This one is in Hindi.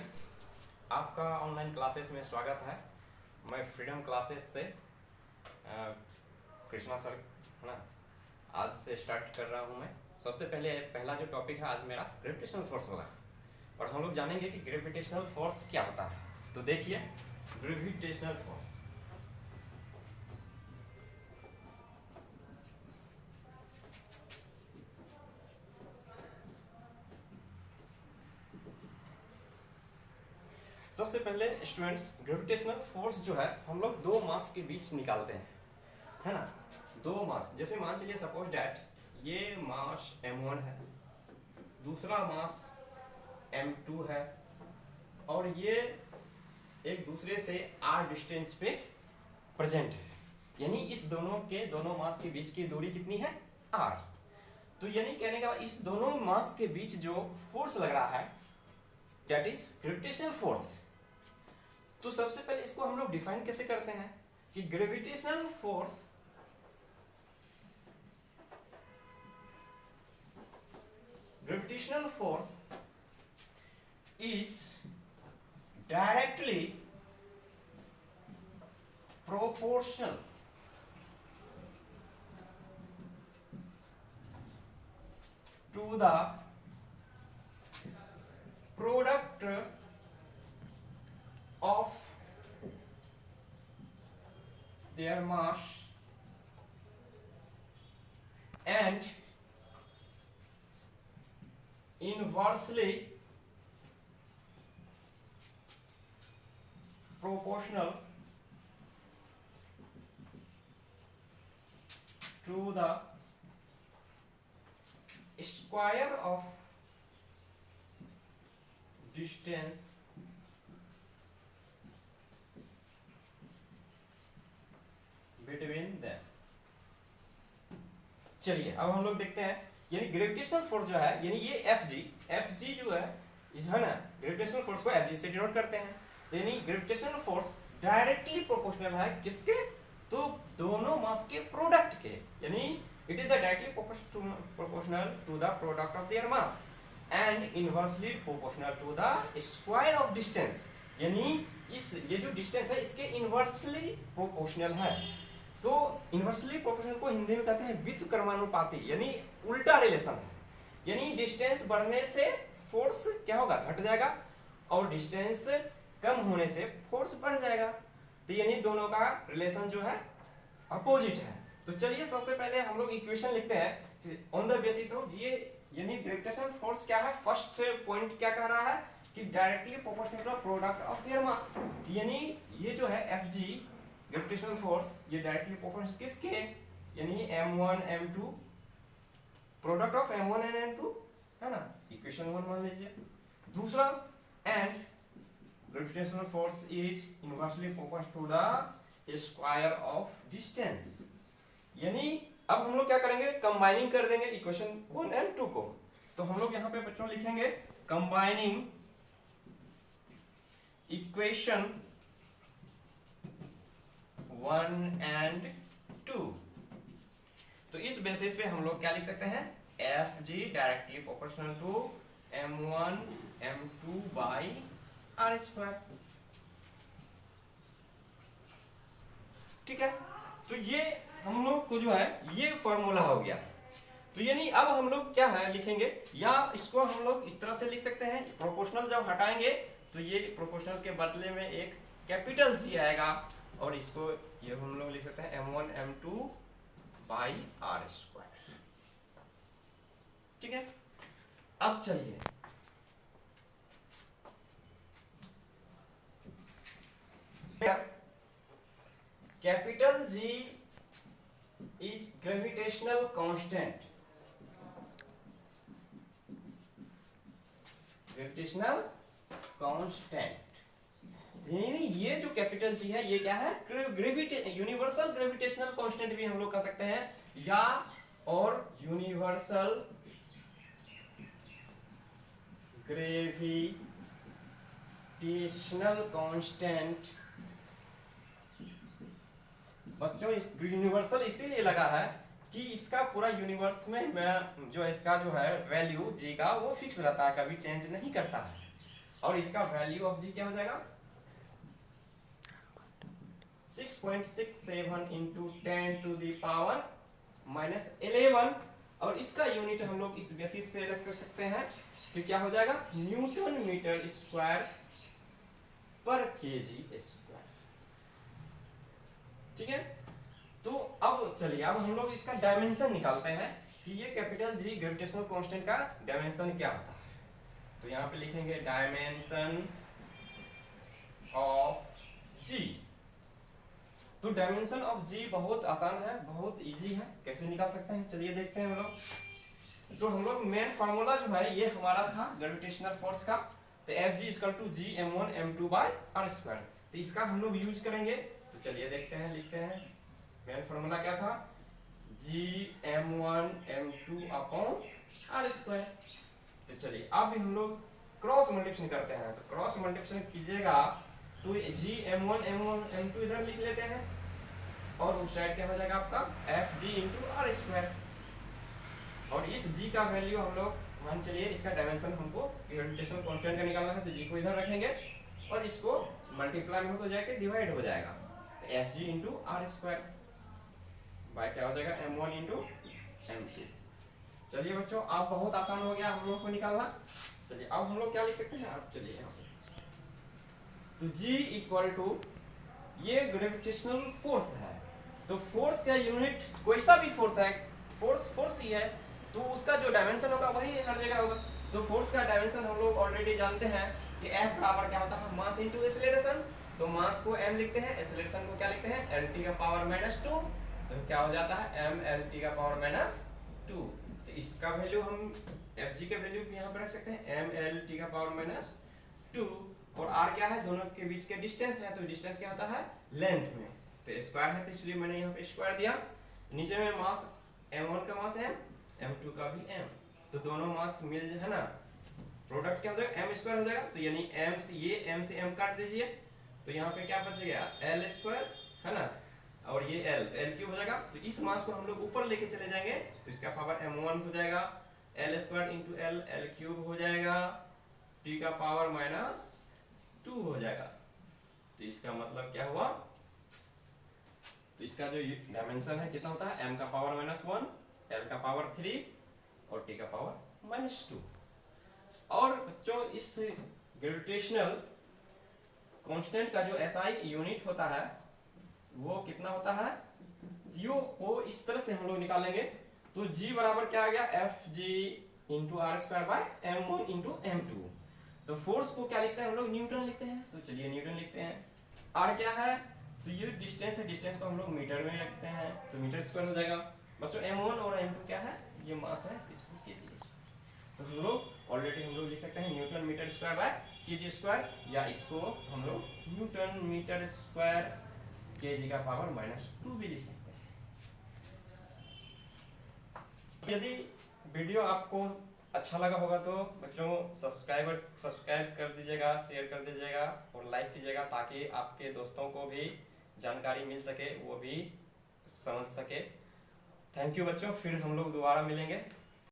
स्टूडेंट्स, आपका ऑनलाइन क्लासेस में स्वागत है। मैं फ्रीडम क्लासेस से कृष्णा सर है ना, आज से स्टार्ट कर रहा हूँ। मैं सबसे पहला जो टॉपिक है आज मेरा ग्रेविटेशनल फोर्स होगा और हम लोग जानेंगे कि ग्रेविटेशनल फोर्स क्या होता है। तो देखिए, ग्रेविटेशनल फोर्स सबसे पहले स्टूडेंट्स, ग्रेविटेशनल फोर्स जो है हम लोग दो मास के बीच निकालते हैं, है ना। दो मास, जैसे मान चलिए सपोज डैट ये मास m1 है, दूसरा मास m2 है और ये एक दूसरे से r डिस्टेंस पे प्रेजेंट है। यानी इस दोनों मास के बीच की दूरी कितनी है, r। तो यानी कहने का इस दोनों मास के बीच जो फोर्स लग रहा है दैट इज ग्रेविटेशनल फोर्स। तो सबसे पहले इसको हम लोग डिफाइन कैसे करते हैं कि gravitational force is directly proportional to the product of their mass and inversely proportional to the square of distance between them। चलिए अब हम लोग देखते हैं, यानी ग्रेविटेशनल फोर्स जो है, यानी ये एफ जी जो है ना, ग्रेविटेशनल फोर्स को एफ जी से डिनोट करते हैं। यानी ग्रेविटेशनल फोर्स डायरेक्टली प्रोपोर्शनल है किसके, तो दोनों मास के प्रोडक्ट के। यानी it is the directly proportional to the product of their mass and inversely proportional to the square of distance. यानी ये जो डिस्टेंस है इसके इनवर्सली प्रोपोर्शनल है। तो इनवर्सली प्रोपोर्शनल को हिंदी में कहते हैं व्युत्क्रमानुपाती, यानी उल्टा रिलेशन है। यानी डिस्टेंस बढ़ने से फोर्स क्या होगा, घट जाएगा, और डिस्टेंस कम होने से फोर्स बढ़ जाएगा। तो यानी दोनों का रिलेशन जो है अपोजिट है। तो चलिए सबसे पहले हम लोग इक्वेशन लिखते हैं ऑन द बेसिस ऑफ ये, यानी ग्रेविटेशनल फोर्स क्या है। फर्स्ट पॉइंट क्या कह रहा है कि directly proportional to product of their mass. यानी ये जो है एफ जी ग्रेविटेशनल फोर्स, ये डायरेक्टली प्रोपोर्शनल किसके, यानी m1 m2 product of m1 and m2, है ना, इक्वेशन 1 मान लीजिए। दूसरा, and gravitational force is inversely proportional to the square of distance. यानी अब हम लोग क्या करेंगे, कंबाइनिंग कर देंगे इक्वेशन 1 एंड 2 को। तो हम लोग यहां पे बच्चों लिखेंगे कंबाइनिंग इक्वेशन 1 एंड 2। तो इस बेसिस पे हम लोग क्या लिख सकते हैं, F G directly proportional to m1 m2 by R square. ठीक है, तो ये हम लोग को जो है ये फॉर्मूला हो गया। तो यानी अब हम लोग क्या है लिखेंगे, या इसको हम लोग इस तरह से लिख सकते हैं, प्रोपोर्शनल जब हटाएंगे तो ये प्रोपोर्शनल के बदले में एक कैपिटल जी आएगा, और इसको ये हम लोग लिख सकते हैं m1 m2 by R square. ठीक है, अब चलिए capital G is gravitational constant. Gravitational constant, ये जो कैपिटल जी है ये क्या है, यूनिवर्सल ग्रेविटेशनल कांस्टेंट भी हम लोग कह सकते हैं, या और यूनिवर्सल ग्रेविटेशनल कांस्टेंट। बच्चों इस यूनिवर्सल इसीलिए लगा है कि इसका पूरा यूनिवर्स में जो इसका जो है वैल्यू जी का वो फिक्स रहता है, कभी चेंज नहीं करता है। और इसका वैल्यू ऑफ जी क्या हो जाएगा 6.67 इंटू 10⁻⁻11। और इसका यूनिट हम लोग इस बेसिस पे रख सकते हैं कि क्या हो जाएगा न्यूटन मीटर स्क्वायर पर केजी स्क्वायर। ठीक है, तो अब चलिए अब हम लोग इसका डायमेंशन निकालते हैं कि ये कैपिटल जी ग्रेविटेशनल कांस्टेंट का डायमेंशन क्या होता है। तो यहाँ पे लिखेंगे डायमेंशन ऑफ जी। तो डायमेंशन ऑफ जी बहुत आसान है, बहुत इजी है, कैसे निकाल सकते हैं चलिए देखते हैं हम लोग। तो हम लोग मेन फार्मूला जो है ये हमारा था ग्रेविटेशनल फोर्स का, तो F G equal to G m1 m2 by R square. तो इसका हम लोग यूज करेंगे, तो चलिए देखते हैं, लिखते हैं मेन फार्मूला क्या था जी m1 m2 upon are square. तो चलिए अब हम लोग क्रॉस मल्टीप्लिकेशन करते हैं, तो क्रॉस मल्टीप्लिकेशन कीजिएगा तो जी m1 m2 इधर लिख लेते हैं और उस साइड क्या हो जाएगा आपका F G into R square. और इस जी का वैल्यू हम लोग मान चलिए इसका डायमेंशन हमको ग्रेविटेशनल कांस्टेंट का निकालना है, तो जी को इधर रखेंगे और इसको मल्टीप्लाई में हो तो जाएगा डिवाइड हो जाएगा, तो F G into R square by क्या हो जाएगा m1 इंटू m2। चलिए बच्चों अब बहुत आसान हो गया हम लोग को निकालना। चलिए अब हम लोग क्या लिख सकते हैं, अब चलिए यहाँ पे तो G इक्वल टू ये ग्रेविटेशनल फोर्स है, तो फोर्स का यूनिट कोई सा भी फोर्स है, फोर्स ही है, तो उसका जो डायमेंशन होगा वही हर जगह होगा। तो फोर्स का डायमेंशन हम लोग ऑलरेडी जानते हैं कि F बराबर क्या होता है मास इंटू एक्सेलरेशन। तो मास को m लिखते हैं, एक्सेलरेशन को क्या लिखते हैं lt का पावर -2, तो क्या हो जाता है m lt का पावर -2। तो इसका वैल्यू हम Fg का वैल्यू यहाँ पर रख सकते हैं m lt का पावर -2। और r क्या है दोनों के बीच के डिस्टेंस है, तो डिस्टेंस क्या होता है लेंथ में, तो स्क्वायर है तो इसलिए मैंने यहाँ पे स्क्वायर दिया। नीचे में मास m1 का मास m, m2 का भी m, तो दोनों मास मिल है ना, प्रोडक्ट क्या हो जाएगा m स्क्वायर हो जाएगा। तो यानी m से ये m से m काट दीजिए, तो यहाँ पे क्या बच गया l स्क्वायर है ना, और ये l, तो l क्यूब हो जाएगा। तो इस मास को हम लोग ऊपर लेके चले जाएंगे तो इसका पावर m1 हो जाएगा, l square into l, l cube हो जाएगा, t का पावर -2 हो जाएगा। तो इसका मतलब क्या हुआ, तो इसका जो डायमेंशन है कितना होता है m का पावर -1, l का पावर 3 और t का पावर -2। और बच्चों इस ग्रेविटेशनल कांस्टेंट का जो SI यूनिट होता है वो कितना होता है, यो वो इस तरह से हम लोग निकालेंगे। तो G बराबर क्या आ गया F G into R square by m1 into m2। तो फोर्स को क्या लिखते हैं हम लोग न्यूटन लिखते हैं, तो चलिए न्यूटन लिखते हैं। r क्या है, तो ये डिस्टेंस है, डिस्टेंस को हम लोग मीटर में रखते हैं, तो मीटर स्क्वायर हो जाएगा। बच्चों m1 और m2 क्या है, ये मास है, इसको केजी। तो हम लोग ऑलरेडी हम लोग लिख सकते हैं newton metre square by KG square, या इसको हम लोग न्यूटन मीटर स्क्वायर केजी का पावर -2 भी लिख सकते हैं। यदि वीडियो आपको अच्छा लगा होगा तो बच्चों सब्सक्राइब कर दीजिएगा, शेयर कर दीजिएगा और लाइक कीजिएगा, ताकि आपके दोस्तों को भी जानकारी मिल सके, वो भी समझ सके। थैंक यू बच्चों, फिर हम लोग दोबारा मिलेंगे।